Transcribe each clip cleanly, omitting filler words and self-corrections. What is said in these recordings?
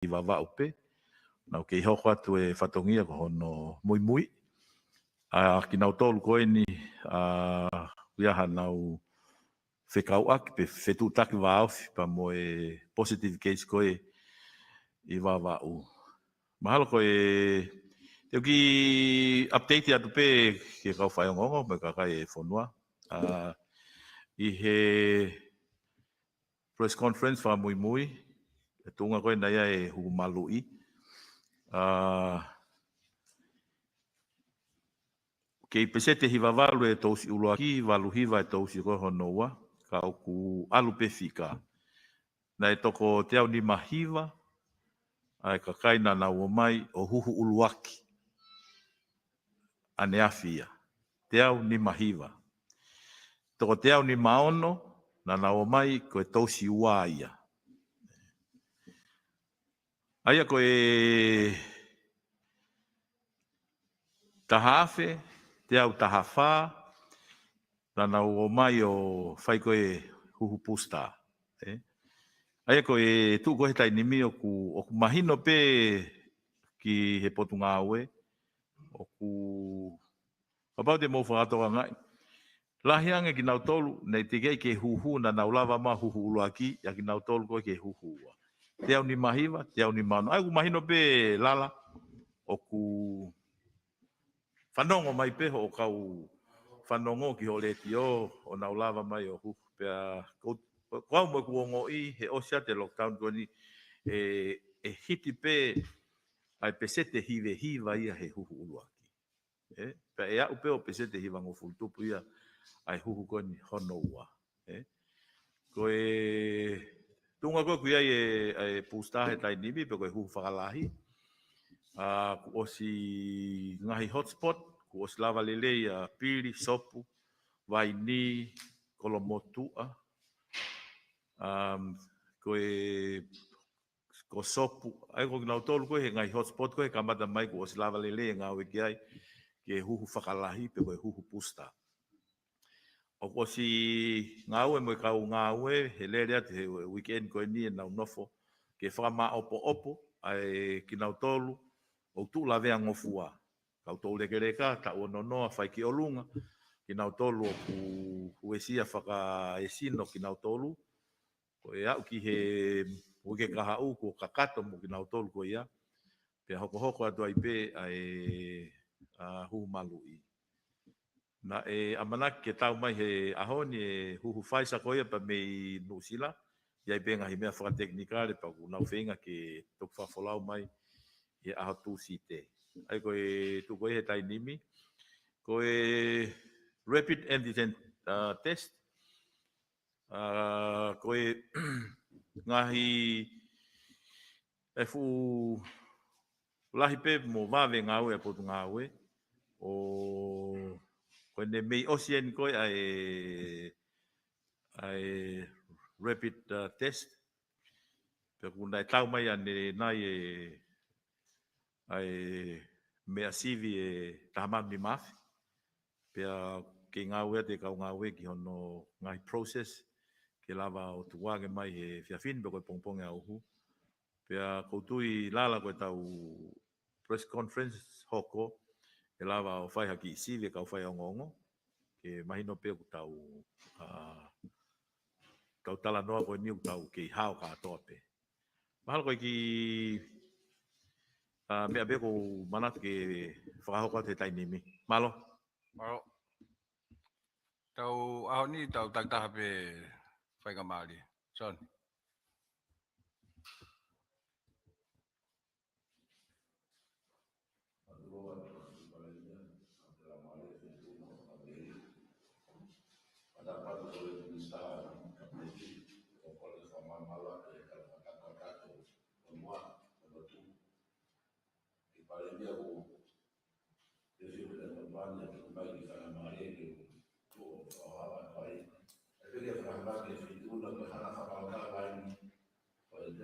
i vava upe. Nau ke hoko atu e whatongia ko hono mui mui. Ki nau tolu koe ni kuiaha nau whekau aki pe whetu taki waawhi pa mo e positive case koe i vava u. Mahalo koe teo ki update atu pe ke kau whaiongongo me kakai e whonua. I he press conference wha mui mui. E tunga koe na ia e hukumalu i. Kei pesete hiva valu e tausi uluaki, valu hiva e tausi koe honoua. Ka oku alu pe fika. Na e toko te au ni mahiva. Ai ka kaina na ua mai o huhu uluaki. Ane awhia. Te au ni mahiva. Toko te au ni maono, na ua mai koe tausi ua ia. Aia koe tahawhe, te au tahawha, na ua mai o whai koe huhu pusta. Aia koe tu koe tai nimi o ku mahino pe ki he potu ngā ue. O ku kapau te mō whakatoa ngai. Lahi ange ki nau tolu, nei te kei ke huhu na nau lava ma huhu uluaki, ya ki nau tolu koe ke huhu ua. Te au ni mahiva, te au ni mano. Ai ku mahino pe lala, o ku whanongo mai pe o kau whanongo ki ho leti o nau lava mai o huhu. Pea kau mo kuongo i he osia te lockdown koe ni e hiti pe ai pesete hive hiva ia he huhu uluaki. Pea e au pe o pesete hiva ngo fultupu ia ai huhu koe ni hono ua. Koe tunga koe kuia e pustahe tai nimi pe koe huhu whakalahi. Ku osi ngahi hotspot, ku osi lava lele ia piri, sopu, waini, kolomotua. Koe ko sopu, ai ko nau tolu koe he ngai hotspot koe kamata mai ko osi lava lele ngā wiki ai ke huhu whakalahi pe koe huhu pusta. O ko si ngā ue mo kau ngā ue he lere atu he weekend koe ni e nau nofo ke whakama opo opo ai ki nau tolu o tu la vea ngofua. Kau tolu leke reka ta ua nonoa whai ki olunga ki nau tolu o ku huesia whaka e sino ki nau tolu. Ko e au ki he uke kaha u ko kakato mo ki nau tolu ko ia. Pea hoko hoko atu ai pe ai huhu malu i. Na e amanaki ke tau mai he ahoni e huhu whaisa ko ia pa mei nusila. Iai pe ngahi mea whakateknikare pa ku nau whenga ke tuk whafolau mai e aho tu si te. Ai koe tu koe he tai nimi. Koe rapid antigen test. Koe ngahi e fu lahi pe mo wawe ngā ue a potu ngā ue. O koe ne mei osien koe ai rapid test. Pe kuna e tau mai ane nai ai mea sivi e tahamami mafi. Pea ke ngā ue te kau ngā ue ki hono ngai process. Ke lava o tuwage mai he whiawhini pe koe pongponge au hu. Pea koutui lala koe tau press conference hoko. Ke lava o whai haki i sivi kau whai ongongo. Ke mahino pe ku tau kau tala noa koe niu tau ke hao katoa pe. Mahalo koe ki mea be ko manatu ke whakahoko te tai nimi. Malo? Malo. Tau aho ni tau taktaha pe whaikamari. Son.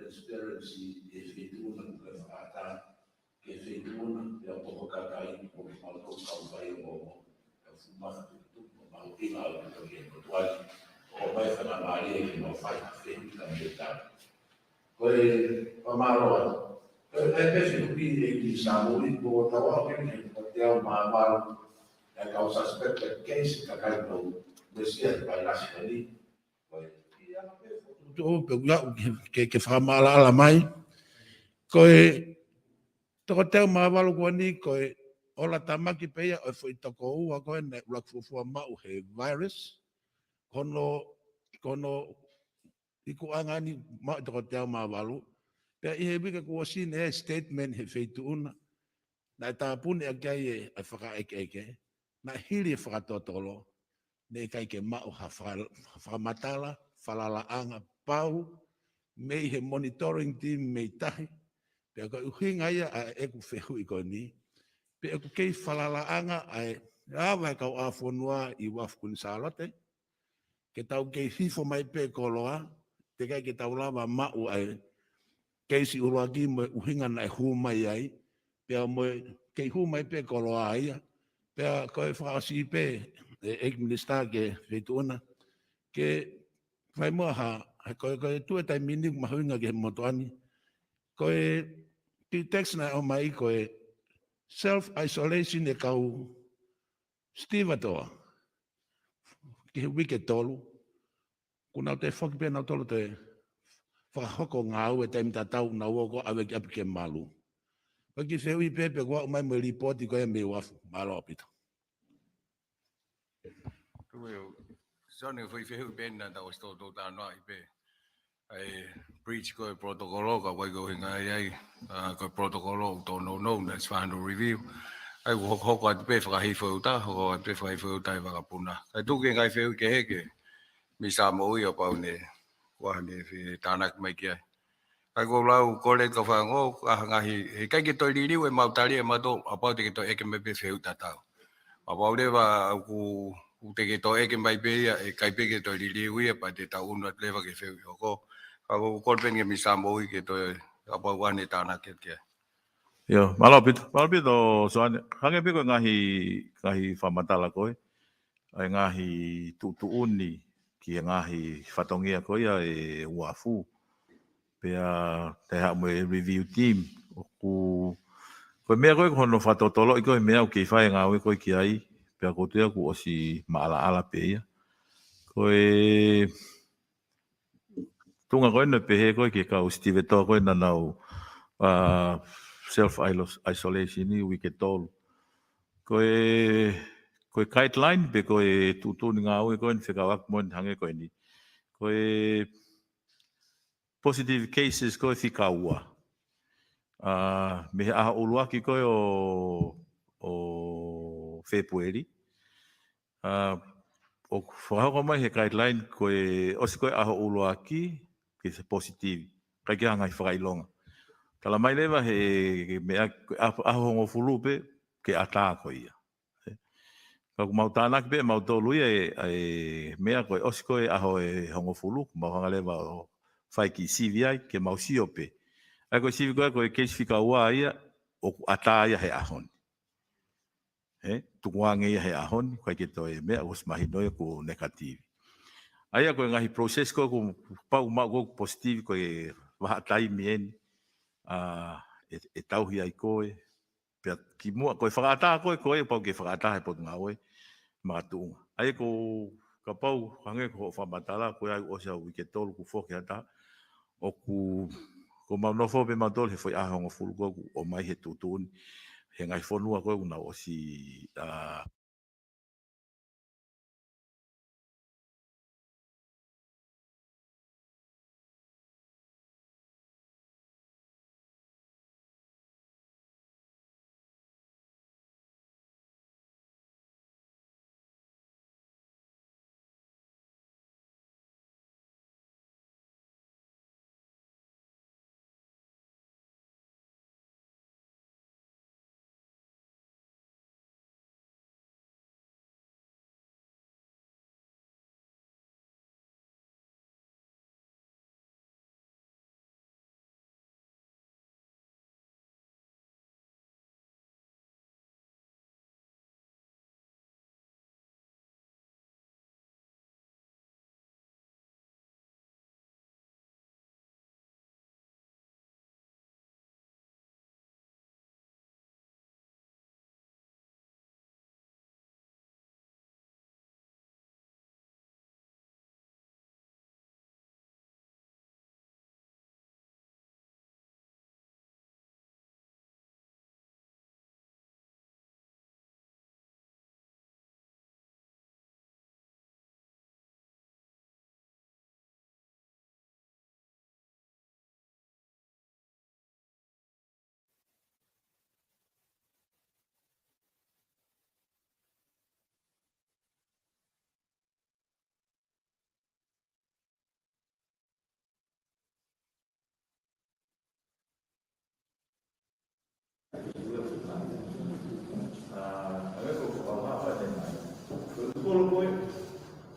Transparency is feituna ke whakata, ke feituna e apoho kakai o malto kau whai o fumaha tuku, mahu ina au tuku e kotuai, o mai whanamari e no whai a whenui ka me tāna. Koe, pamaroa, Ese qui siamo lì con la volta che poteva ma la causa aspetta che si sta caldo sia vai la lì tu ke whamala ala mai, koe toko teo mawalo kua ni, koe ola tamaki peia o fwoi toko ua koe ne ulak fufua mau he virus, kono iku angani mau toko teo mawalo, pea ihe wika kua sine e statement he feitu una, na ta puni a kai e whaka eke, na hiri e whakatotolo, ne kai ke mau ha whakamatala, whalala anga pau, mei he monitoring team mei tahi, pea ko uhinga ia a eku whehu i ko ni, pea eku kei whalala anga ai, awa kau a whanua i wafkun salote, ke tau kei hifo mai pe koloa, te kai ke tau lava mau ai, kei si uruaki mo uhinga na e hu mai ai, pea mo kei hu mai pe koloa ia, pea koe whakasi pe, ek minister ke whetuna, ke whai mua koe tue tai mini mahuinga ke motoani, koe ti text na o mai koe self-isolation e kau Steve atoa, ki he wike tolu, kuna te whaki pēnā tolu te whakahoko ngāu e taimita tau na uoko awe ki api ke malu. Koe ki whewi pepe kua umai mo ripoti koe me wafu, malo apito. Sone foi fehu benda da was to ta no ipe. Ai breach ko protocol ka wai go hinga ai ko protocol to no that's final review. Ai wo ho ko pe fa hi fo ta ho pe fa hi fo ta va puna. Ai tu ke ngai fehu ke ke. Mi sa mo yo pa ne. Wa ne fi tanak mai ke. Ai go lau ko le ko fa ngo nga hi kai ke to li li we mau ta li ma to apa te ke to e ke me pe fehu ta ta. Apa le va ku te ke to e ke mai pe e kai pe ke to li li ui pa te ta un le va ke fe ko ko ko pen ke mi sa mo ke to apa wa ne ta na ke. Yo, malapito soan hange piko ngahi whamatala koe, ai ngahi tuuni ki ngahi whatongia koe e uafu, pea te hao me review team, koe mea koe kono whatotolo i koe mea o kei whae ngā koe ki ai, pea kotea ku osi maala ala peia, koe tunga koe no pehe koe ki kau Steve toa koe na nau self-isolation ni wike tolu. Koe guideline pe koe tutuni ngā ue koe ni whekawak mo ni hange koe ni. Koe positive cases koe whika ua. Me he aha uluaki koe o February. O whahako mai he guideline koe osi koe aha uluaki ke se positive. Kai ki hanga i whakailonga. Kala mai lewa he mea aho hongo fulupe ke ata ko ia. Ka mau tānak pe mau tolu ia e mea koe osi koe aho e hongo fulu mau hanga lewa o whai ki sivi ai ke mau sio pe. Ai koe sivi koe keisi whika ua ia o ata ia he ahoni. Tukuange ia he ahoni koe ke toi mea os mahi noia ku negativi. Ai koe ngahi proses koe ku pau mau koe positive koe waha tai mieni. E tauhi ai koe, pia ki mua, koe whakata koe pau ke whakata he pot ngā oe, mātunga. Ai ko ka pau hange ko whamatala, koe ai osia wike tolu ku whoke hata, o ko mau nofo pe mau tolu he whai ahonga fulu koe o mai he tutuni, he ngai whonua koe una osi Agora eu vou falar para demais. Eu coloquei,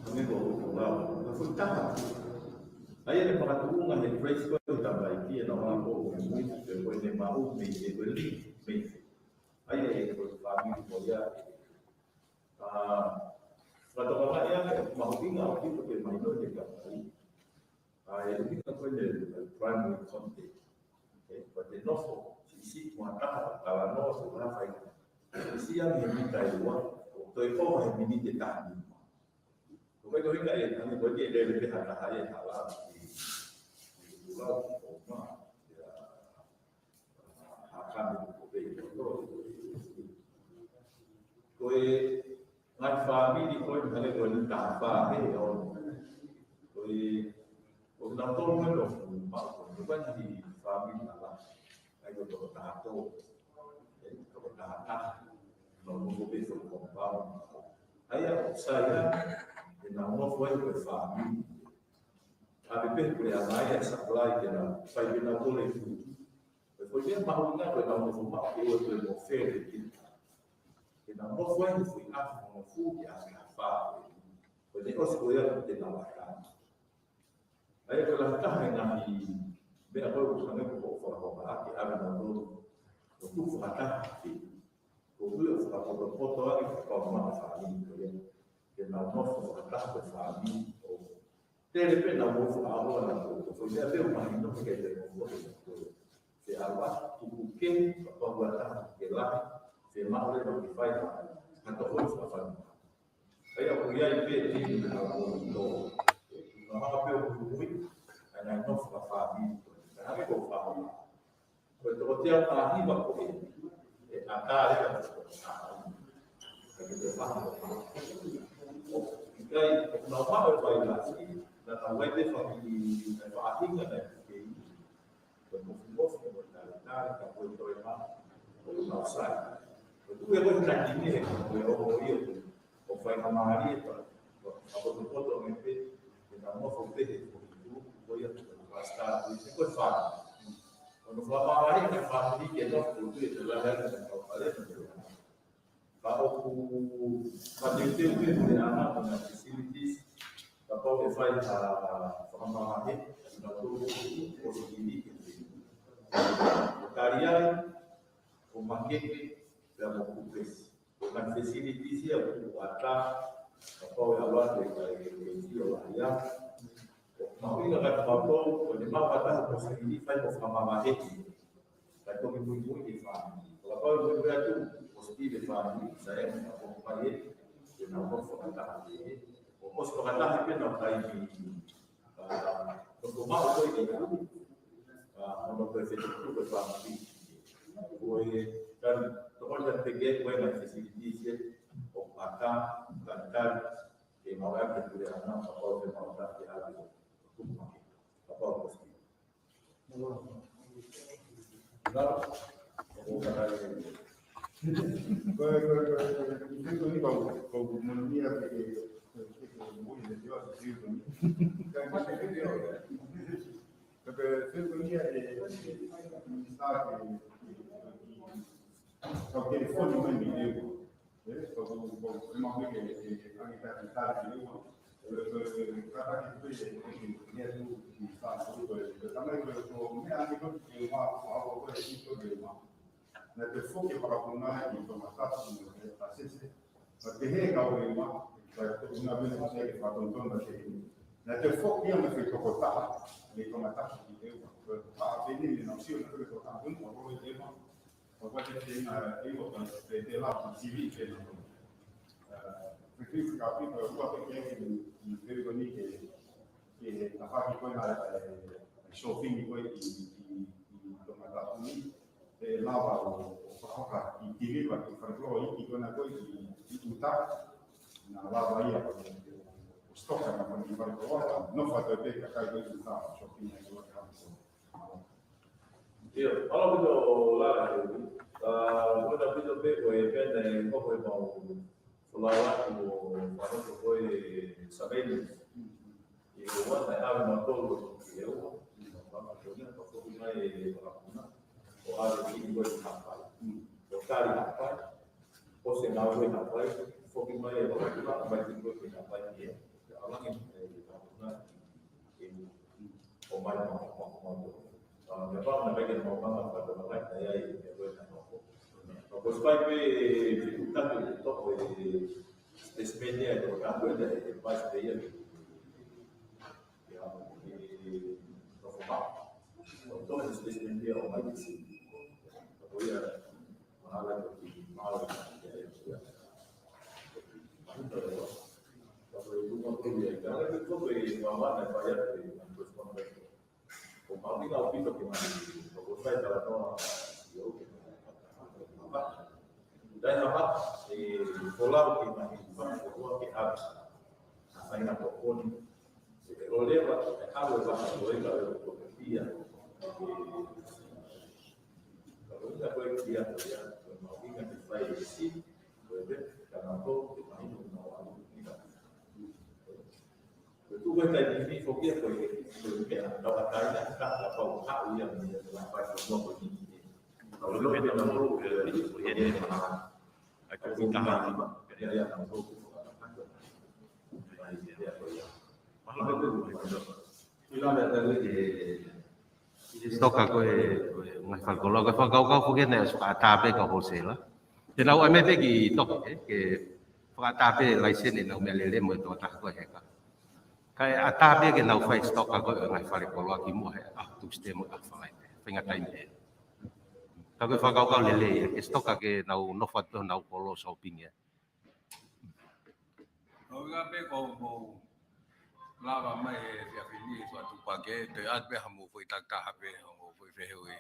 também vou falar, eu fui tahu. Aí ele fala tudo na referência que eu também aqui, não há pouco muito, depois de mau mês, depois de mês. Aí ele foi família olhar. Kata orang yang mau tinggal di tempat minor di Kapal. Itu kita punya primary contact. Pada nopo sisi muatan kalau nopo sudah baik. Sisi yang diminta itu, untuk itu yang diminta tahan. Kemudian kita yang kami buat dia lebih hati-hati halal di pulau Oma. Akan dibuat itu. Ngai family ko ni hale ko ni ta fa he o na to mo lo ma ko ni ban di family ala ai ko to ta to ko ta ta no mo be so ko pa ai a saya na mo foi ko family a be pe ko ya mai supply ke na fa be na to le ko dia ma ho na ko na mo ma ko to mo fe na mo foi ni fui a mo fu ya fa ko ni ko se ya te na la ka ai ko la ta na ni be a ko sa ne ko fa ko ba ki a na no ko ku fa ta ki ko ku fa ko ko to a ki ko ma fa ni ko ya ke na mo fa ta ko fa ni o te le pe na mo fa a na ko ya be ma ni no ke te mo ko se alba tu ke ko ba ta ke la se ma ole no fai hata hoje fafanya haya kuya ipe ni na ndo na hapa pia ukui ana ndo fafanya na hapo kwa fahamu kwa totia fahimu kwa atari kwa fahamu kai na hapo kwa ila na tawaide famili na fahimu na kei kwa mfumo wa tayari kwa kuitoa kwa usai. Itu yang kita ini kalau itu, orang kamari itu, apa tu foto mungkin kita mau foto itu, boleh pasta itu kan fun. Kalau kamari kan fun di kita foto itu adalah kalau kalian kalau facility itu boleh anak dengan facilities, kalau wifi kamari sudah tu positif. Karya pemakai dan mengukis dengan facilities yang berkuatan apa yang luar dari yang mau ini akan mampu menerima pada positif five of family dan ibu-ibu di family kalau ibu itu positif di family saya mengakompani dengan perkataan ini fokus perkataan itu nak kaji untuk mau itu untuk positif itu family dan tokonya tegak dengan facilities o maka kantor que mau que pudiera no apa que mau dar de algo apa posible claro como para o telefone não é meu, o irmão que a gente está tentando de uma, cada que eu também eu me amigo que uma algo por aqui sobre uma, na telefone para uma informação a ser porque é que uma uma vez você que faz da gente na telefone que eu feito cortar e como está que eu para venir não sei o que eu cortar um pouco de tempo pode ter na ter lá civil perché si capisce quello che è il vero che la fa che poi shopping di poi di lava o qualcosa di tiriva che fa quello che con poi di tutta una lava via o stocca ma con di fare qualcosa non fa per che cai di tutta shopping che lo fa io allora vedo là quando vedo che prende un po' Sulawesi o foi sabendo e o outro era uma tolo que eu não vamos jogar para o mais para o ar que foi capaz o kali apa, o se na we na pai, foki mai e lo que vai ter que na pai e ala que na o mai ma me pa na pe que no ma pa na lai na ai e lo na no. Pues vai pe tanto de topo de spendere do campo de vai pe ia no fa. Entonces de spendere o mai si. Poi mahala di mahala dai apa pola que mais que habis sai na propone lo leva algo va a poder la utopía la poesía ya no diga que fai sí puede cada todo que mai no tu questa di fobia poi che la battaglia sta la paura io mi la faccio dopo di lo vedo da loro stoka ko ngai fal ko ka fa kau fu ne sa ta pe ka wholesale te lau ame pe ki tok ke fa ta pe license ne me le mo to ta ko he ka kai ata pe ke nau fa stoka ko ngai fal ko lo ki mo he tu ste mo ka fa lai pe nga tai me ka ko fa kau le ke stoka ke nau no fa to nau ko lo so ping ya o ga pe ko lava mai e fili so tu page te at pe hamu foi tak ta ha pe ho foi fe hui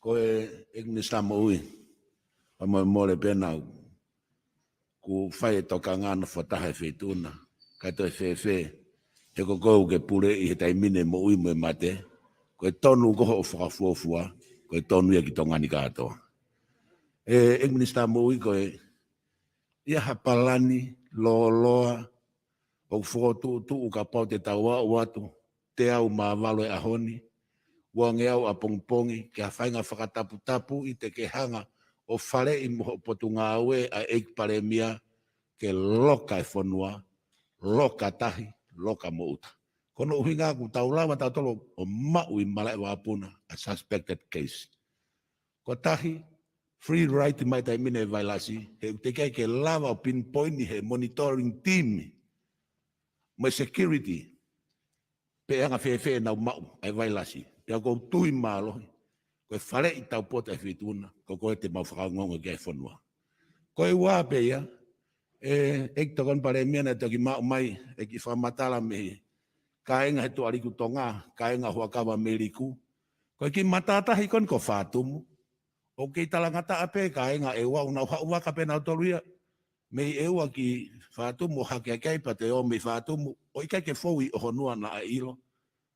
Koe ignis la mo ui. Amo mole pena ku fai toka ngana fotahe feituna. Kai toi fe. He ko kou ke pure i he taimine mo ui mo mate. Koe tonu koho o whakafuafua. Koe tonu ia ki tongani katoa. Ignis la mo ui koe ia hapalani loa o foto tu ka pau te tawa watu te au mavalo e ahoni wange au apongpongi ke hafainga whakatapu-tapu i te ke hanga o whare i moho potunga aue a eik paremia ke loka e whanua, loka tahi, loka mouta. Kono uhinga ku taulawa tautolo o mau i malai wapuna a suspected case. Ko tahi, free right mai tai mine vailasi, he te kai ke lava o pinpoint he monitoring team, mai security, pe anga fefe na mau ai vailasi. Pea kou tui malo, koe whare i tau pota e whituna, ko koe te mau whakangonga kia e whanua. Koe wā pe ia, ek tokon pare miana toki mau mai, e ki whamatala me kaenga he tuariku tonga, kaenga huakawa me riku. Koe ki matatahi kon ko whātumu, o kei talangata ape kaenga e wau na waka pe nau toluia, me e ua ki whātumu hake kei pa te o me whātumu, o ika ke fōi o honua na a ilo,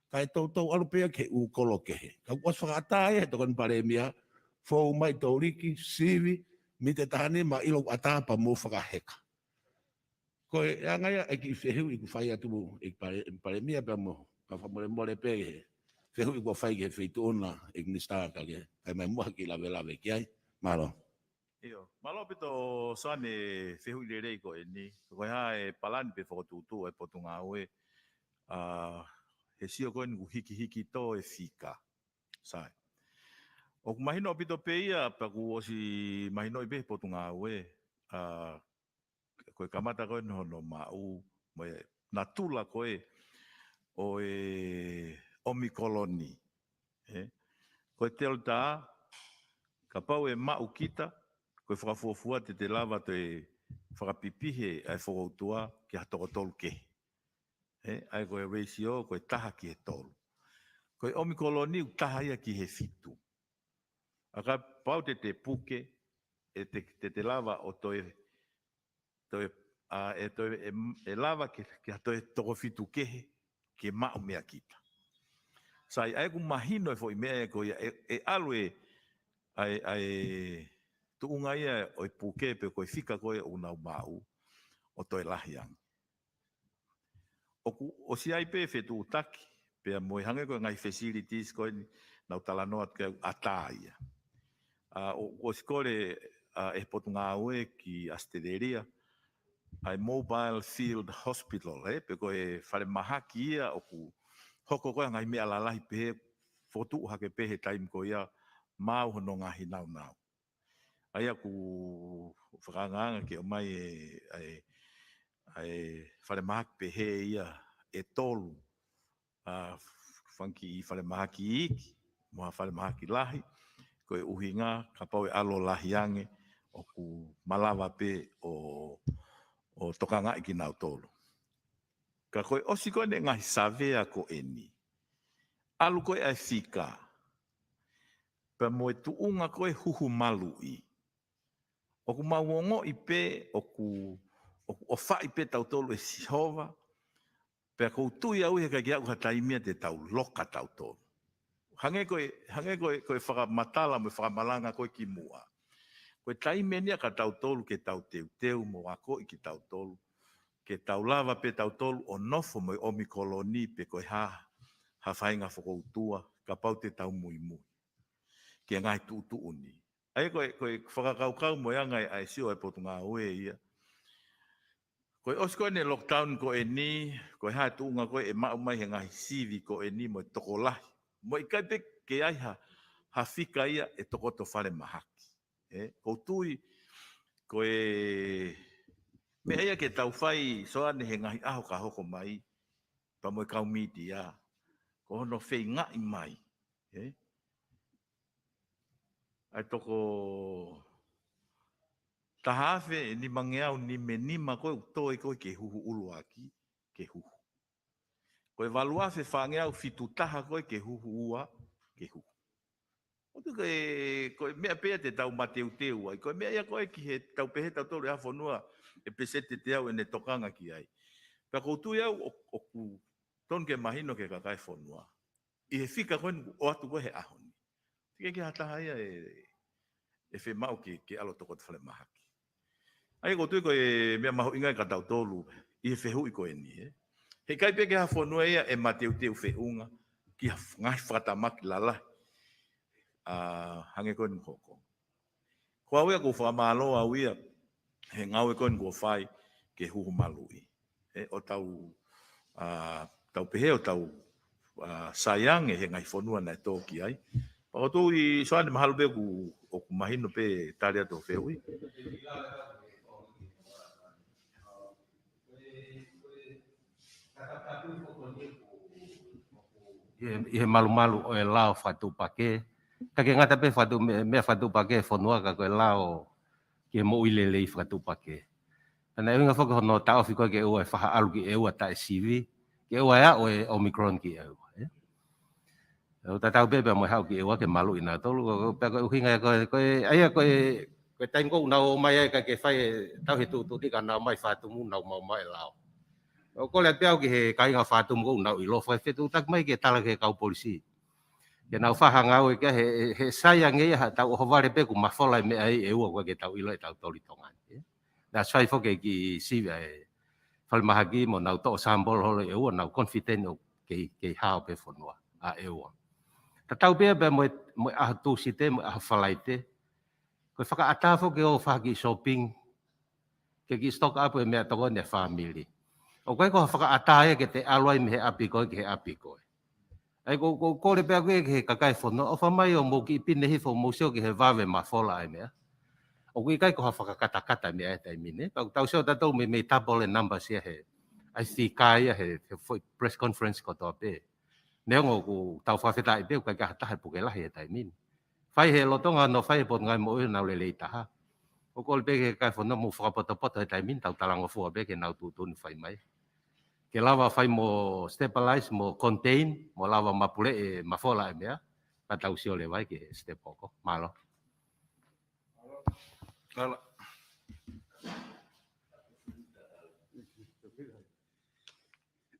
kai tau alupea ke u kolo kehe. Ka was whakatai he tokon paremia, fōu mai tau riki, sivi, mi te tahani ma ilo atapa mo whakaheka. Koe angaia e ki whehu i ku whai atu i paremia pa mo, ka whamore pe he. Whehu i ku whai ke wheitu ona i nistaka ke, kai mai mua ki lawe ki ai, maro. Iyo, malo pito sane whehu i rei ko e ni, koe ha e palani pe whakotutu e potunga aue, he sio koe ngu hiki to e fika. Sai. O ku mahino pito pe ia, pa ku osi mahino i pe potunga aue, koe kamata koe no mau, moe natula koe o e omikoloni. Koe teo tā, ka pau e mau kita, koe whakafuafua te lava te whakapipihe ai whakautua ki hatoko tolu kehe. Ai koe ratio, koe taha ki he tolu. Koe omikoloni u taha ia ki he fitu. Aka pau te puke, e te lava o toe lava ki toe toko fitu kehe, ke mau mea kita. Sai ai ku mahino e fo i mea e koe e alu ai tuunga ia o i puke pe koe fika koe o nau mau o toe lahiang. o si ai pe fetu taki pe mo hange ko ngai facilities ko na tala no at ataia o skole e potunga oe ki astederia ai mobile field hospital pe ko e fale mahaki ia o ku hoko ko ngai me ala lahi pe fotu ha ke pe he time ko ia mau no ngahi nau ai aku franga ke o mai ai fale mahaki pe he ia e tolu fanki fale mahaki iki mo fale mahaki lahi ko e uhinga ka pau e alo lahiange o ku malawa pe o tokanga iki nau tolu ka koe osi koe ne ngahi savea ko eni alu koe ai fika pe mo e tuunga koe huhu malui o ku mauongo i pe o fai pe tau tolu e sihova pe ko tui au he ka kia uha taimia te tau loka tau tolu. Hange koe whakamatala me whakamalanga koe ki mua. Koe taimia nia ka tau tolu ke tau teu mo ako i ki tau tolu. Ke tau lava pe tau tolu o nofo mo i omi koloni pe koe ha whainga whakoutua ka pau te tau mui. Ke ngai tu uni. Ai koe whakakaukau mo iangai ai sio e potunga oe ia. Koe osko ne lockdown ko e ni, koe hae tuunga koe e mau mai he ngahi sivi ko e ni mo e toko lahi. Mo i kai pe ke ai ha fika ia e toko to whare mahaki. Ko tui, koe me eia ke tau whai soane he ngahi aho ka hoko mai, pa mo e kau miti ia. Ko hono whei ngai mai. Ai toko... Tahawhe ni mangeau ni menima koe utoi koe ke huhu ulu aki, ke huhu. Koe valuafe whangeau fitu taha koe ke huhu ua, ke huhu. Otu koe mea pea te tau mateu teu ai, koe mea ia koe ki he tau pehe tau tolu e hawhanua e pesete te au e ne tokanga ki ai. Pea koutu iau o ku ton ke mahino ke kakai whanua. I he fika koe o atu koe he ahoni. Tika ke hataha ia e whe mau ke alo toko te whale mahaki. Ai ko tui ko e mea maho ingai ka tau tolu i he whehui ko e ni. He kai peke ha whanua ia e mateu teu wheunga ki ngai whatamaki lala. Hange koe ni koko. Ko au ia ko whamalo au ia he ngau e koe ni ko whai ke huhu malui. O tau pehe o tau sayang e he ngai whanua na e tōki ai. Pa o tū i soane mahalu pe o ku mahino pe tari ato whehui. Ihe malu-malu o e lao whatu pake. Ka ke ngata pe mea whatu pake whanua ka koe lao ke mo ilelei whatu pake. Ana e inga whaka hono tau whikoe ke ua e whaha alu ki e ua tae sivi. Ke ua ea o e Omicron ki e ua. O tatau pepe mo hau ki e ua ke malu ina tolu. Pea koe uhinga koe aia koe taim kou nau mai ka ke whai tau he tuti ka nau mai whatumu nau mau mai lao. O kole peau ki he kainga whātum kou nau i lofa e whetu tak mai ke tala ke kau polisi. Ke nau whaha ngau e kia he sayang e ha tau hovare pe ku mawhola me ai e ua ke tau ilo e tau tori tongan. Nā swai whoke ki siwa e whalmahaki mo nau to sambol holo e ua nau confident o ke hao pe whanua a e ua. Ta tau pea pe mo aha tūsi te mo aha whalai te. Koe whaka atawho ke o whaki shopping ke ki stock up e mea toko ne family. O koe ko whaka ataia ke te aluai me he api koe ke he api koe. Ai ko kore pea koe ke he kakai whono. O whamai o mo ki pine hifo mo sio ke he wawe ma whola ai mea. O koe kai ko whaka kata mea e taimine. Tau sio tatou me tabole number sia he. Ai whikai he press conference ko toa pe. Neongo ku tau whawheta i pe kai ka hatahe puke lahi e taimine. Whai he lotonga no whai pot ngai mo nau lelei taha. O kore pe ke kai whono mo whakapoto e taimine tau talango fua pe ke nau tutuni whai mai. Ke lava whai mo stabilize, mo contain, mo lava mapule e mawhola e mea. Ka tau sio le wai ke step oko. Malo. Kala.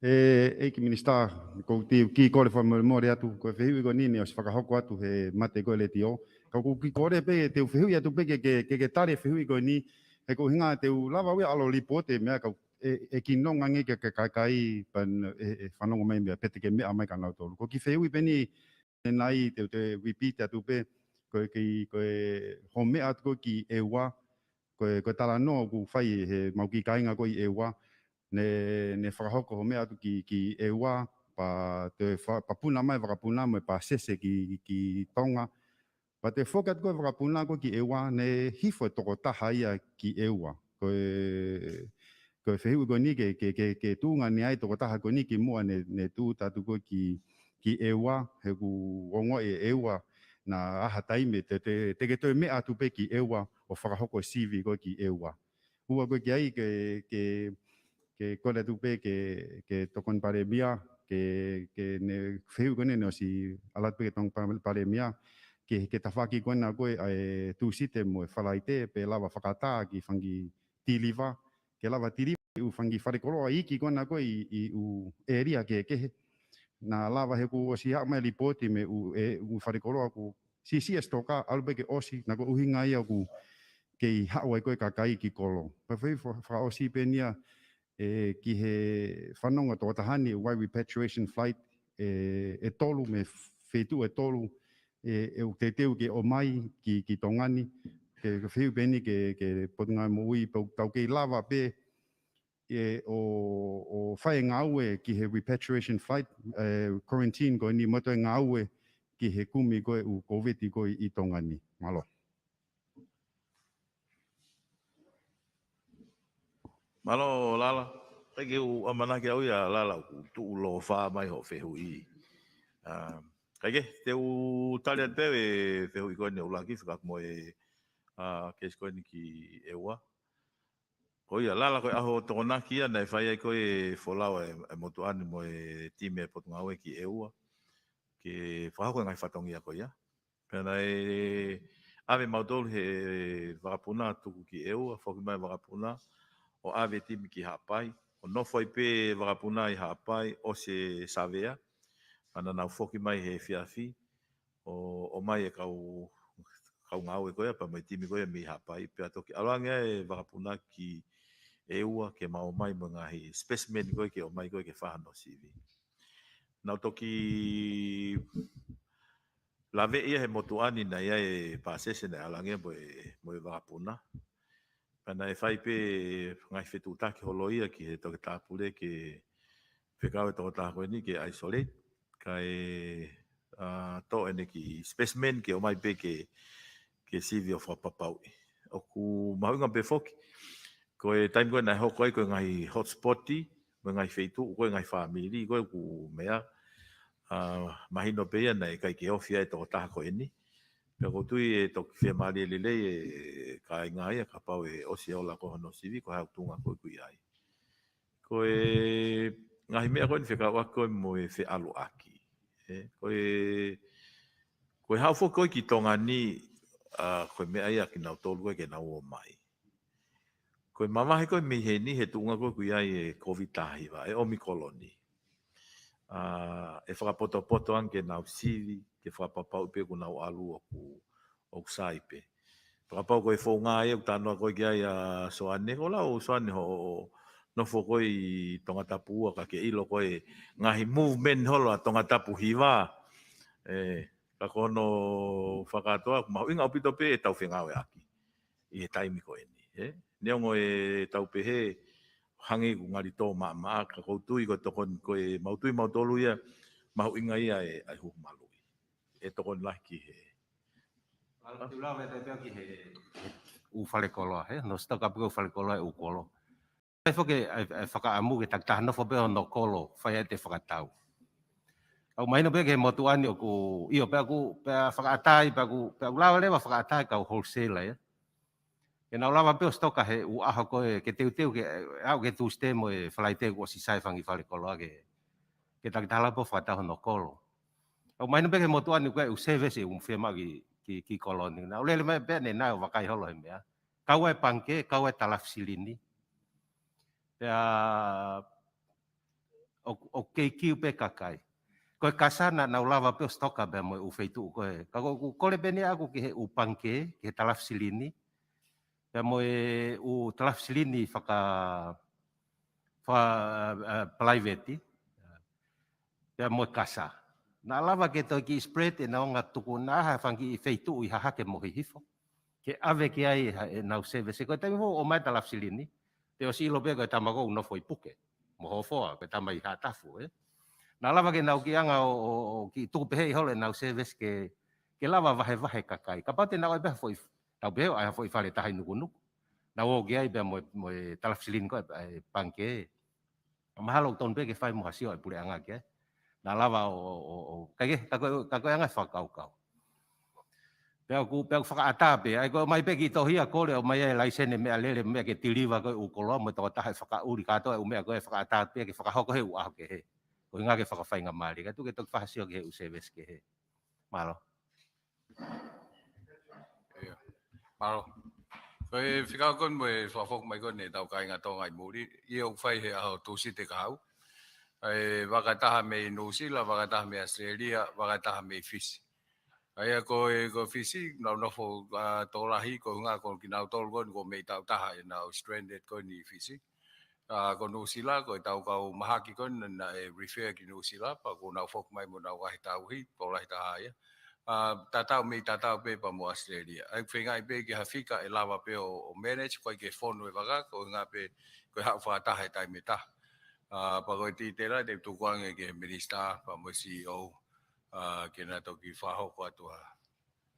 Eiki minister, ko ki kore wha mori atu, ko whihui ko nini o si whakahoko atu he mate koe le tio. Ko ki kore pe te whihui atu pe ke tare whihui ko ni, he ko hinga te lava ui alo lipo te mea, e kinonga nge ke kai pan whanonga mai mea pete ke mea mai ka nau tolu. Ko ki wheui peni e nai te repeat atu pe koe home atu ko ki e wā koe tala no ku whai he mau ki kainga ko i e wā ne whakahoko home atu ki e wā pa puna mai whakapuna mai pa sese ki tonga. Pa te whokat koe whakapuna ko ki e wā ne hifo e toko taha ia ki e wā. Koe whehui ko ni ke tūnga ni ai toko taha ko ni ki mua ne tū tatu ko ki e wā he ku ongo e wā na aha taime te ke toi mea atu pe ki e wā o whakahoko CV ko ki e wā. Hua koe ki ai ke kore tu pe ke tokon pare mia ke ne whehui ko ne no si alat pe ke tokon pare mia ke tawhaki kona koe ai tu site mo e whalaite pe lava whakata ki whangi tiliva ke lava tiliva u whangi wharekoroa iki kona koe i u area ke na lava he ku osi ha mai ripoti me u wharekoroa ku si stoka albe ke osi na ko uhinga ia ku ke i hawa koe kakai ki kolo. Pa whai wha osi pe nia ki he whanonga tō tahani wai repatriation flight e tolu me whetu e tolu e u te teu ke o mai ki tongani ke whiu peni ke potunga mo ui tau ke lava pe o whae ngaue ki he repatriation flight quarantine ko ni moto ngaue ki he kumi koe u COVID koe i tongani. Malo. Malo lala. Ke u amana ke au ya lala ku tu lo fa mai ho whehui. Kage, te u tali ate e whehui koe ne ulaki whakak mo e kes koe ni ki e ua. Ko ia lala koe aho tokona kia nei whai ai koe wholau e motu ani mo e time e potunga ki e ua. Ke whahako ngai whatongia koe ia. Pena e ave mautolu he wakapuna tuku ki e ua, whoki mai wakapuna. O ave timi ki hapai, o nofo i pe wakapuna i hapai o se savea, ana nau foki mai he fiafi, o mai e kau ngau e koea, pa mai timi koea mi hapai, pe atoki alangia e wakapuna ki e ua ke mao mai mga he specimen koe ke o mai koe ke whahano sivi. Nau toki lawe ia he motuani na ia e pasese na alangia mo e wakapuna. Pana e whai pe ngai whetu taki holo ia ki he toke tāpule ke whekau e toko tāko ni ke isolate. Ka e tō ene ki specimen ke o mai pe ke sivi o whapapau. O ku mahunga pe whoki. Ko e taim koe nai hoko ai koe ngai hotspoti, koe ngai whetu, koe ngai whamiri, koe ku mea. Mahino pe ia nei kai ke ofia e toko tāko eni. Pero tui e toki whia maari e lelei e ka inga ia ka pau e osi au lako hono sivi ko hau tunga koe kui ai. Ko e ngahi mea koe ni whika wako mo e whi alu aki. Ko e hau fo koe ki tonga ni koe mea ia ki nau tolu koe ke nau o mai. Ko e mamahe koe mi he ni he tunga koe kui ai e COVID tahiwa e omikoloni. E whakapoto anke nau sivi ke whapapau pe ku nau alu o kusaipe. Whakapau koe whaunga e u tānoa koe ki ai a soane, ko lau soane ho nofo koe i tongatapu ua ka ke ilo koe ngahi movement holo a tongatapu hiwa. Ka kono whakatoa, mahu inga upito pe e tau whengawe aki. I he taimi koe ni. Neongo e tau pe he hangi ku ngari tō maa ka koutui ko tokon koe mautui mautolu ia mahu inga ia e ai huku malui. E tokon laki he. Tula me te ki he u whale koloa, no stoka piko whale koloa e u kolo. E whoke e whakaamu ke taktaha no whapeo no kolo, whai te whakatau. Au maino pe ke motuani o ku, io pe aku whakaatai, pe aku lawa lewa whakaatai kau wholesale, e nau lawa peo stoka he u aho koe ke teu ke au ke tūste mo e whalaite ko si sai whangi whale koloa ke taktaha lapo whakatau no kolo. Au maino pe ke motuani koe u service e whima ki koloni. Na ulele mai pe ne nai wakai holo he mea. Kau e panke, kau e talafsilini. Pea o keikiu pe kakai. Koe kasana na ulawa pe stoka be mo u feitu koe. Kako kole bene aku ki he u panke, ki he talafsilini. Pea mo e u talafsilini private pe mo kasa na lava ke to ki spread e na nga tuku na ha fangi feitu I ha ke mo hifo ke ave ke ai na service ko tai o mai ta lafsilini te o silo pe ko tamago no foi puke mo ho fo ko tamai ha tafu na lava ke na ki anga o ki tu pe hole na service ke lava vahe kakai kapate na ai pe foi tau pe ai foi fale tai nuku na o ge ai pe mo talafsilin ko panke mahalo ton pe ke fai mo hasio ai pule anga ke na lava o kage kako anga fa kau pe fa ata pe ai ko mai pe ki to hia ko le o mai license me ale me ke tiliva ko u kolo mo to ta fa uri ka to me ko fa ata pe ke fa ho ko he u a ke he ko nga ke fa fa nga mali ka tu ke to fa hasio ke u service ke he malo Malo. Koe whikau kon mo e whawhok mai kon e tau kai ngā tō ngai muri. I au whai he aho tūsi te kahau. E wakataha me New Zealand, wakataha me Australia, wakataha me Fiji. Aia koe Fiji, nau nofo tō rahi, ko ngā kon ki nau tōru kon, ko mei tau taha e nau stranded kon ni Fiji. Ko New Zealand, ko tau kau mahaki kon, na e refer ki New Zealand, pa ko nau whok mai mo nau wahi tau hi, tō rahi taha ia. Tatau me tatau pe pa mo Australia. Ai whengai pe ki hawhika e lawa pe o manage, koe ke whonu e waka, ko ngā pe koe hau whātaha e tai me ta. Pa koe ti tera, te tukuange ke minister, pa mo CEO, ke nā toki whahoko atua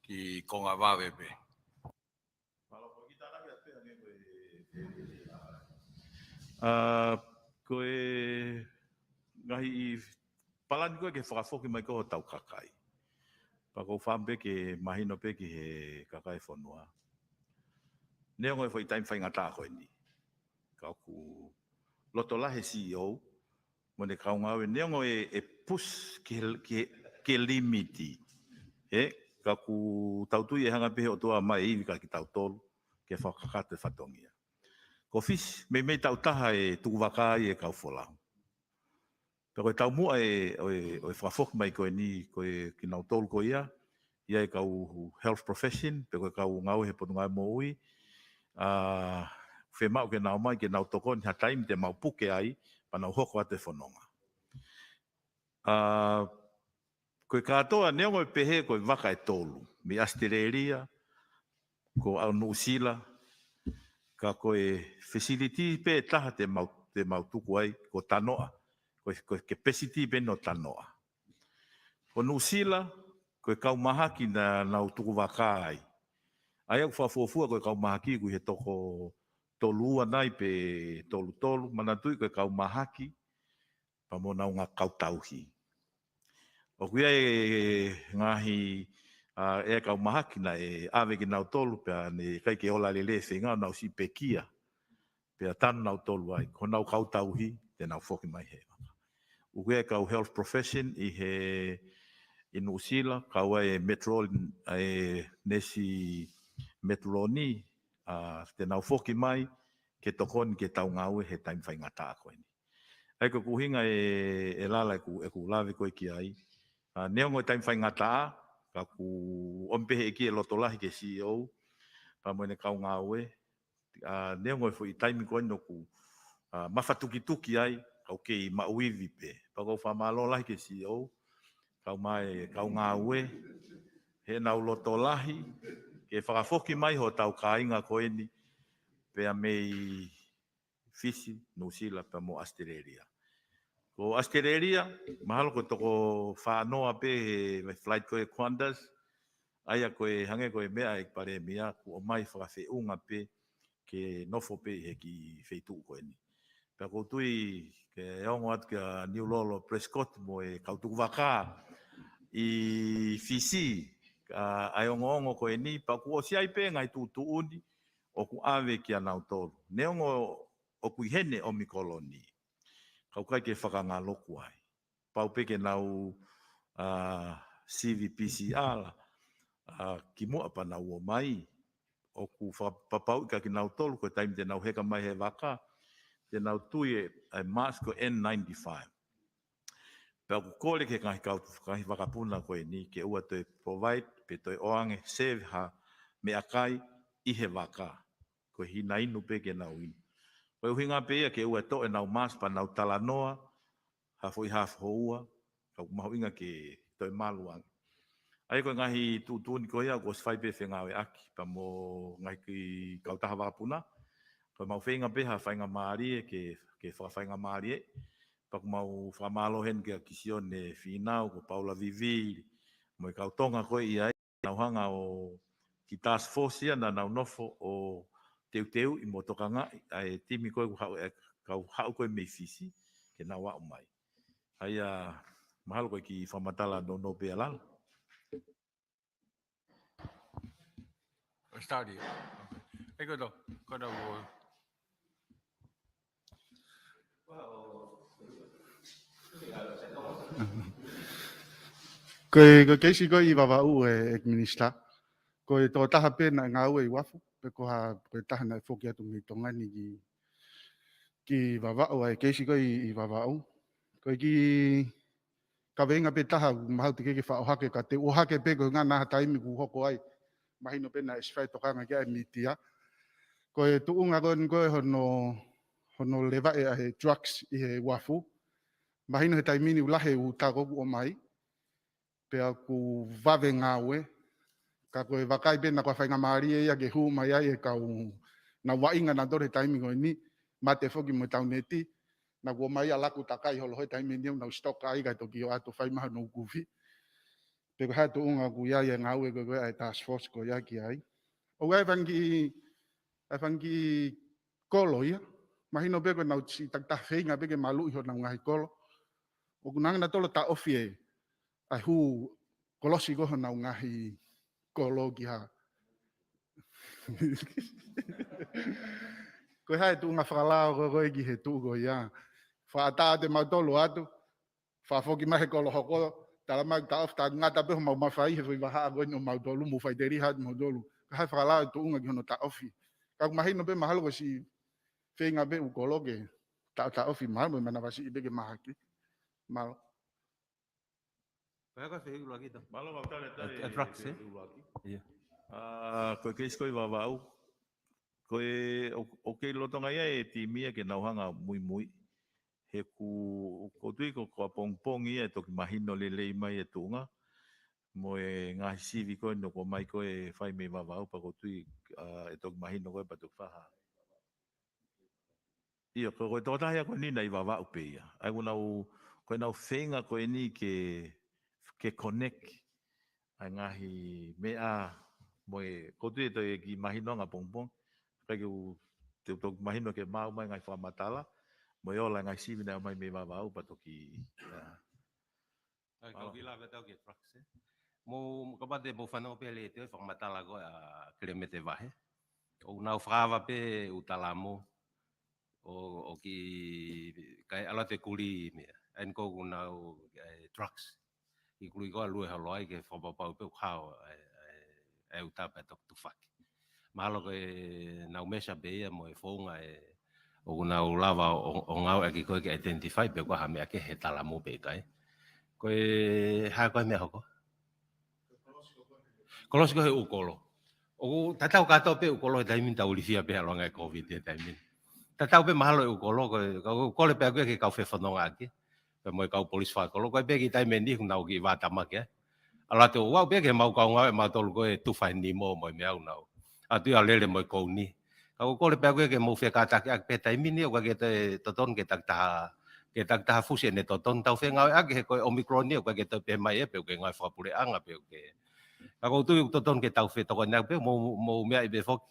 ki konga wawe pe. Koe ngahi palani koe ke whakafoki mai ko tau kakai. Pa ko whambe ke mahino pe ki he kakai whanua. Neo ngoi whai taim whai ngata koe ni. Kau ku loto la he CEO, mo ne kau ngawe, neo ngoi e push ke limiti. Kau ku tautui e hanga pe o toa mai iwi ka ki tau tolu, ke whakakate whatongia. Ko fish, me tau taha e tuku waka i e kau wholau. Pero koe tau mua e whakafok mai koe ni, koe ki nau tolu koe ia e kau health profession, pe koe kau ngau he potungai mo ui. Whe mau ke nau mai, ke nau toko ni ha taimi te mau puke ai, pa nau hoko a te whanonga. Koe katoa, neo ngoi pehe koe waka e tolu. Mi Australia, ko au New Zealand, ka koe facility pe taha te mau tuku ai, ko tanoa. Koe capacity pe no tanoa. Ko New Zealand, koe kau mahaki na nau tuku waka ai. Ai au whafuafua koe kau mahaki koe he toko tolua nai pe tolu. Manatui koe kau mahaki, pa mo nau ngā kau tauhi. O kuia e ngahi e kau mahaki na e awe ki nau tolu, pe ne kai ke ola lele whenga nau si pe kia. Pe a tanu nau tolu ai, ko nau kau tauhi, te nau whoki mai he. Uke kau health profession i he New Zealand, kau e metro e nesi metroni, te nau whoki mai, ke tokoni ke tau ngau he taim whai ngata koe ni. Ai ko kuhinga e lala e ku lawe koe ki ai. Neo ngoi taim whai ngata, ka ku ompehe e ki e lotolahi ke CEO, pa moene kau ngau e. Neo ngoi fo i taimi koe no ku mawhatuki ai, kau kei mauivi pe. Pako whamalo lahi ke CEO, kau mai, kau ngau e, he nau loto lahi, ke whakafoki mai ho tau kāinga koe ni, pea mei Fiji, New Zealand, pa mo Australia. Ko Australia, mahalo ko toko whanoa pe he flight koe Qantas, aia koe hange koe mea e pare mea, ku o mai whakawheunga pe, ke nofo pe he ki wheitu koe ni. Pea koutui, ke eongo atu kia New Lolo Prescott mo e kautuku waka i Fiji, ai ongo koe ni, pa ku o siai pe ngai tu uni, o ku awe ki anau tolu. Neongo o kui hene o mi koloni. Kau kai ke whakanga loku ai. Pau pe ke nau CVPCR, ki mua pa nau o mai, o ku whapapau ka ki nau tolu, koe taimi te nau heka mai he waka, te nau tui e mask o N95. Pea ku kore ke kahi wakapuna koe ni, ke ua te provide, pe toi oange save ha me akai i he waka. Koe hina inu pe ke nau inu. Koe uhinga pe ia ke ua to e nau mas pa nau talanoa, ha foi half hoa, ka mahu inga ke to e maluang. Ai koe ngahi tūtūni koe ia, ko sfai pe whenga e aki, pa mo ngai ki kautaha wapuna. Koe mau whenga pe ha whainga maari e ke whawhainga maari e. Pa mau whamalo hen ke a kisione Finau, ko Paula Vivi, mo i kautonga koe ia e, nauhanga o ki task force ia na nau nofo o teu i motokanga ai timi koe kau hau koe mei fisi ke na wa mai. Hai a mahalo koe ki whamatala no pe alala. Study. Hey, go do. Go do. Ko keisi ko I wawa u e minister. Ko e tō taha pēna ngā ue I wafu. Pe ko ha ko taha na whoki atu mi tongani ki wawa u e keisi ko I wawa u. Ko ki ka venga pe taha mahau te keke whaohake ka te ohake pe ko ngā naha taimi ku hoko ai. Mahino pēna e swhai tokanga kia e mitia. Ko e tuunga ko e hono lewa e ahe drugs I he wafu. Mahino he taimini ulahe u tākoku o mai. Pea ku wawe ngā ue. Ka koe wakai pēna kua whainga maari e ia ke hu mai ai e kau na wainga na dore taimi koe ni. Ma te whoki mo tau neti. Na kua mai a laku takai holo hoi taimi niu na stoka ai kai toki o ato whaimaha no kuwhi. Pe ko hatu unga ku ia ia ngā ue koe ai task force ko ia ki ai. O ai whangi kolo ia. Mahino pe koe nau si tak whenga pe ke malu iho nau ngahi kolo. O kunanga na tolo ta ofi e. Ai hu kolosi koho nau ngahi kolo ki ha. Koe hae tu ngā whakalao koe ki he tu koe ia. Whaata te mautolo atu. Whafoki mahe kolo hoko. Tala mau ta ofi ta ngata peho mau mawhai he whiwaha koe no mautolu. Mu whai teri hatu mautolu. Koe hae whakalao tu unga ki hono ta ofi. Kau mahino pe mahalo ko si whenga pe u kolo ke. Ta ofi mahalo mana wasi ibe ke mahaki. Malo. Koe ka whewula ki tau. Malo mau tale tale. Drugs, eh? Ia. Koe keis koe wawau. Koe o kei lotonga ia e timia ke nauhanga mui. He ko tui ko kua pong ia e toki mahino lelei mai e tunga. Mo e ngahi sivi koe no ko mai koe whai mei wawau pa ko tui e toki mahino koe pa tuk whaha. Ia, koe tōtahi a koe nina I wawau pe ia. Ai koe nau whenga koe ni ke connect. Ai ngahi mea mo e kotu e to e ki mahino nga pongpong. Kai ke te mahino ke mau mai ngai whamatala. Mo e ola ngai sivi na mai me wawau pa toki. Ai kau gila ka tau ke trucks eh. Mo kapate mo whanau pe le te whakamatala koe a kilemete wahe. O nau whakawa pe utalamo. O ki kai ala te kuli mea. En ko nau trucks. I kuli koa lue halo ai ke whapapau pe ukao e utapa tok tufaki. Mahalo ke nau mesa pe ia mo e whaunga o nau lava o ngau e ki koe ke identify pe koa hamea ke he talamo pe kai. Koe haa koe mea hoko? Kolosi koe he ukolo. O tatau kato pe ukolo he taimin tau ulifia pe aloanga e COVID he taimin. Tatau pe mahalo e ukolo koe pe koe ke kau whewhanonga ake. Pe mo e kau polis whakolo koe pe ki taimin ni nau ki wātamake eh. Ala te wau pe ke mau kau ngau e mātolu koe tufai ni mo mo me au nau. Atu ia lele mo e kou ni. Kau kole pe koe ke mau whekatake ak pe taimin ni o koe ke te toton ke taktaha fusi ne toton tau whengau e ake he koe Omicron ni o koe ke te pe mai e pe ke ngai whapure anga pe ke. Kau tu toton ke tau whetoko nea pe mo mea i be whok.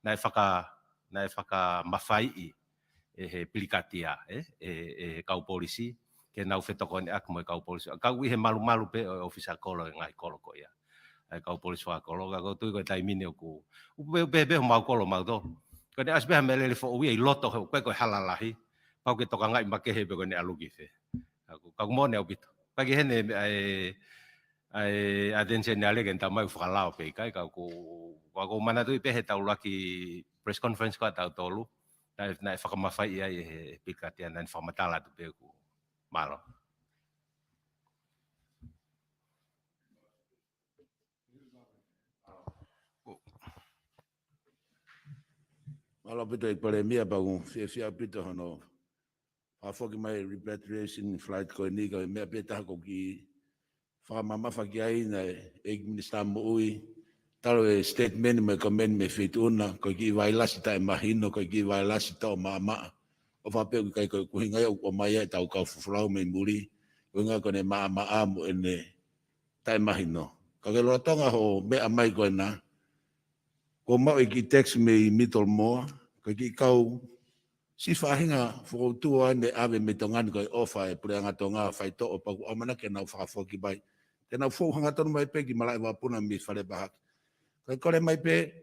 Nai whaka mawhai I he pilikatia e kau polisi. Ke nau whetoko ni ak mo e kau polisi. Kau I he malu pe o ofisa kolo e ngai kolo ko ia. Ai kau polisi whakolo, kau tui koe taimine o ku. Upe ho mau kolo mau to. Koe ne asbeha me lele fo ui I loto ho koe halalahi. Pau ke toka ngai makehe pe koe ne alugi fe. Kau mo ne au bito. Pagi hene ai atense ne ale kenta mai whakalao pe kai kau mana tui pe he tau laki press conference ko tau tolu. Nai whakamawhai ai he pikatia nai whakamatala tu pe ku. Malo. Kalau pito pandemia bangun fia pito hano afoki mai repatriation flight ko ni ko me peta ko ki fa mama fa kiai na minister mo ui talo statement me comment me fituna ko ki vaila sita imagino ko ki vaila sita mama o fa pe kai ko hinga o mai ta ka flau me muri nga ko ne mama amo ene ta imagino ka ke lo tonga ho me amai ko na ko mau ki text me mitol mo ko ki kau si fahinga fo tua ne ave me tongan ko ofa e pure nga tonga fai to o pa o mana ke na fa fo ki bai te na fo hanga ton mai pe ki mala wa puna mi fale ba ko le mai pe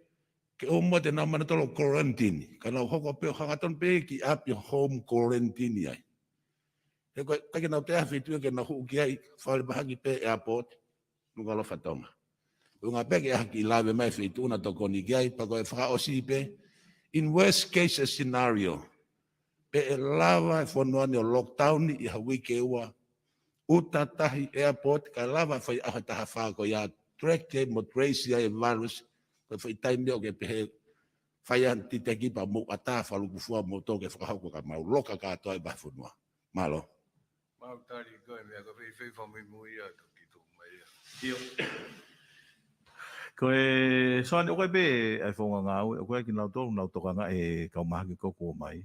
ke o mo te na mana to quarantine kana ho ko pe hanga ton pe ki up your home quarantine ai e ko ka ke na te afi tu ke na hu ki ai fale ba ki pe airport no galo fatonga unga pe ke ki lave mai fi tu na to ko ni ai pa ko fa o si pe in worst case scenario pe e lava e whanua ni o lockdown i hawi ke ua uta tahi airport ka lava whai aha taha whako ia track te mo trace ia e virus ko whai taimi o ke pehe whai an titeki pa mo ata whaluku fua mo toke whakahauko ka mau loka ka atoa e bahi whanua. Malo. Mau tari koe mea ka whi whamui mui a toki tō mai a. Ko e soane koe be ai whaunga ngāu, e koe ki nau tōru nau tokanga e kaumahaki koko mai.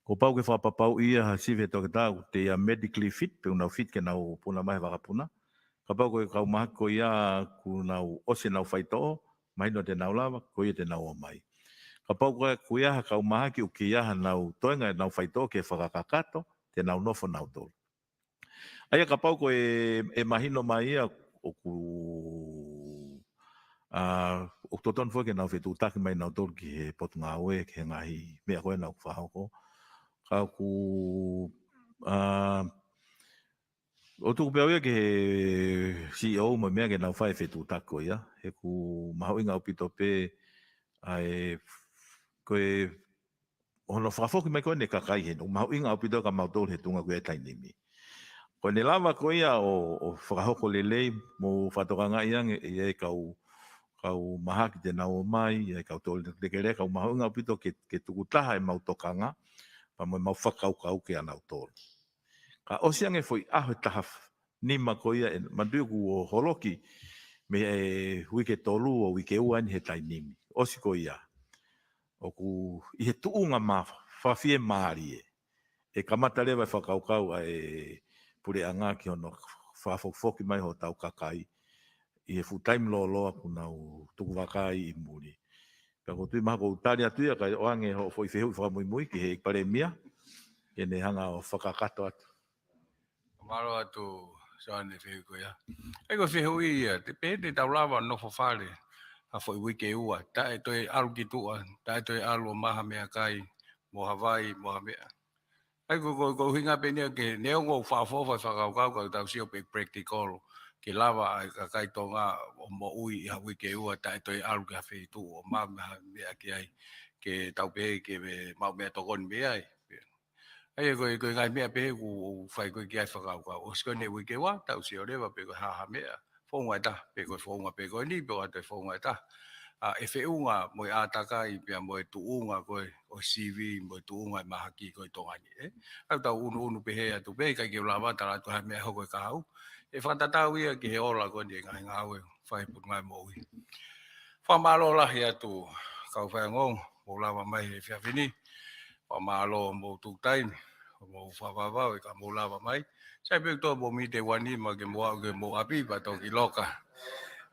Ko pau ke whapapau ia ha siwe toke tāu te ia medically fit, pe unau fit ke nau puna mai wakapuna. Ka pau koe kaumahaki ko ia ku nau ose nau whaitoa, mai no te nau lava, ko ia te nau o mai. Ka pau koe ku ia ha kaumahaki u ki ia ha nau toenga nau whaitoa ke whakakakato, te nau nofo nau tōru. Aia ka pau koe e mahino mai ia o ku o toton foi ke nau fetu taki mai nau tōru ki he potu ngā oe ke he ngahi mea koe nau whahoko. Ka ku o tuku pia oia ke he CEO ma mea ke nau whae fetu taki ko ia. He ku maho inga o pito pe ai koe hono whafoki mai koe ne kakai he no maho inga o pito ka mau tōru he tunga koe tainimi. Ko ne lava ko ia o whakahoko lelei mo whatokanga iang e kau mahaki te nau mai, e kau tōle tekere, kau mahunga pito ke tukutaha e mau tokanga, pa mo mau whakaukau ke anau tōle. Ka osiang e foi aho taha nima ko ia, manduku o holoki, me e hui ke tolu o wike uani he tainimi. Osi ko ia. O ku i he tuunga ma whawhie maari e. E kamata lewa e whakaukau e pure anga ki ono whafofoki mai ho tau kakai i e full time lo loa kunau tuku wakai i muri. Ka ko tui maha ko utari atu ia kai oange ho foi fehu whakamui mui ki he ikparemia ke ne hanga o whakakato atu. Maro atu soane whehu ko ia. Ego whehu ia, te pēne tau lawa no whawhare a foi wike ua. Ta e toi alu ki tua, ta e toi alu o maha mea kai, mo Hawaii, mo Hamea. Ai ko hinga penia ke neo go fa whakaukau tau sio pe practical ke lava ai ka kai tonga o mo ui ha wike ua tai toi alu ka fe tu o ma me aki ai ke tau pe ke mau me to kon me ai ai ko ngai me pe ku fai ko ki ai whakaukau o sko ne wike ua tau sio le pe ko ha me fo ngai ta pe ko fo ngai pe ko ni pe ko fo ngai ta e whiunga mo i ātakai pia mo e tuunga koe o CV mo e tuunga i mahaki koe tongani e. Au tau unu pehe atu pe kai ke ulawa tala tu hai mea hoko e kahau. E whatatau ia ki he ola koe ni e ngai ngāwe whai put ngai mo ui. Whamalo lahi atu kau whai ngong mo lawa mai he whiawhini. Whamalo mo tuktaimi mo whawawau e ka mo lawa mai. Sai pe toa mo mi te wani ma ke mo api pa toki loka.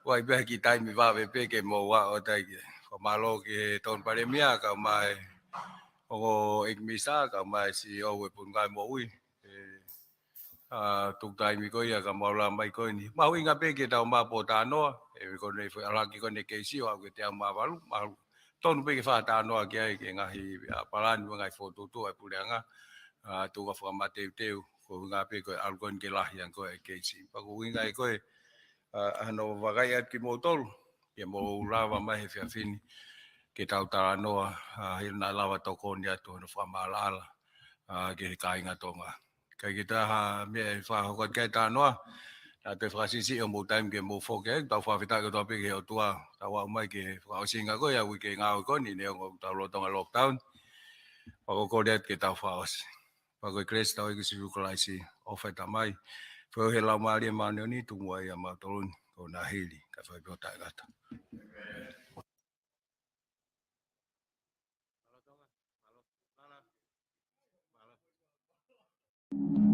Wai be ki taimi wawe pe ke mo wa o tai ke. Ko malo ke ton pandemia ka mai o ekmisa ka mai si o we pun ngai mo ui. Tuk taimi ko ia ka mau la mai ko ni. Mau inga pe ke tau ma po ta no e ko nei foi ala ki ko nei ke si o ke te ma valu ma ton pe ke fa ta no ke ai ke ngahi palan ngai foto tu ai puleanga. Tu ka fa mate teu ko nga pe ko algon ke lah yang ko ke si. Pa ko inga ko ano wagai at ki mo tolu, ke mo lawa mai he whiawhini, ke tau tara noa, hirna lawa toko ni atu no whamalala, ke he kāinga tonga. Kai ki taha mea e whahokot kai tā noa, a te whakasisi o mo time ke mo whoke, tau whawhita ko topi ke o tua, tau au mai ke whakaosinga koe, au ke ngā o koni, ne o tau lotonga lockdown, whakakoreat ke tau whaos. Whakoi kres tau i kisiru kolaisi, o whaita mai, whau he lau maari e maani o ni, tungu ai a mātoruni, ko nā hili, ka whaipio tae gata. Malo.